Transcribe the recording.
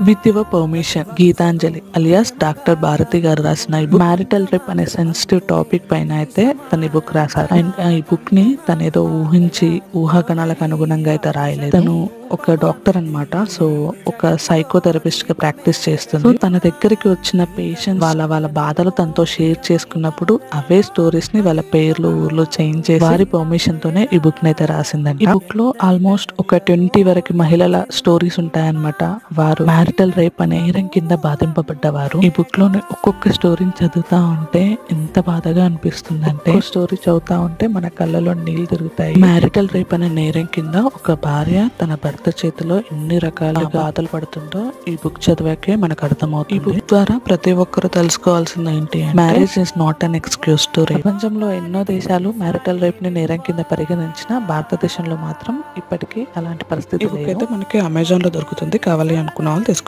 With your permission Geetanjali alias doctor Bharati garu రాసిన ఈ book marital rape అనే సెన్సిటివ్ టాపిక్ పైన అయితే తన ఈ బుక్ రాశారు. అండ్ ఈ బుక్ ని తను ఏదో ఊహించి ఊహాగణాలకు అనుగుణంగా అయితే రాయలేదు. తను ఒక డాక్టర్ అన్నమాట. సో ఒక సైకోథెరపిస్ట్ గా ప్రాక్టీస్ చేస్తుంది. సో తన దగ్గరికి వచ్చిన పేషెంట్ వాళ్ళ బాధలు తనతో షేర్ చేసుకున్నప్పుడు అవే స్టోరీస్ ని వాళ్ళ పేర్లు ఊర్లో చేంజ్ చేసి వారి పర్మిషన్ తోనే ఈ బుక్ ని అయితే రాసిందండి. ఈ బుక్ లో ఆల్మోస్ట్ ఒక 20 వరకు మహిళల స్టోరీస్ ఉంటాయన్నమాట. వారు మ్యారిటల్ రేప్ అనే నేరం కింద బాధింపబడ్డవారు. ఈ బుక్ లోని ఒక్కొక్క స్టోరీని చదువుతా ఉంటే ఎంత బాధగా అనిపిస్తుంది అంటే స్టోరీ చదువుతా ఉంటే మన కళ్ళలో నీళ్లు తిరుగుతాయి. మ్యారిటల్ రేప్ అనే నేరం కింద ఒక భార్య తన భర్త చేతిలో ఎన్ని రకాల బాధలు పడుతుందో ఈ బుక్ చదివాకే మనకు అర్థమవుతుంది. ఈ బుక్ ద్వారా ప్రతి ఒక్కరు తెలుసుకోవాల్సింది ఏంటి అంటే marriage is not an excuse to rape. ప్రపంచంలో ఎన్నో దేశాలు మ్యారిటల్ రేప్ ని నేరం కింద పరిగణించిన భారతదేశంలో మాత్రం ఇప్పటికీ అలాంటి పరిస్థితి అయితే మనకి అమెజాన్ లో దొరుకుతుంది. కావాలి అనుకున్న వాళ్ళు తీసుకోండి.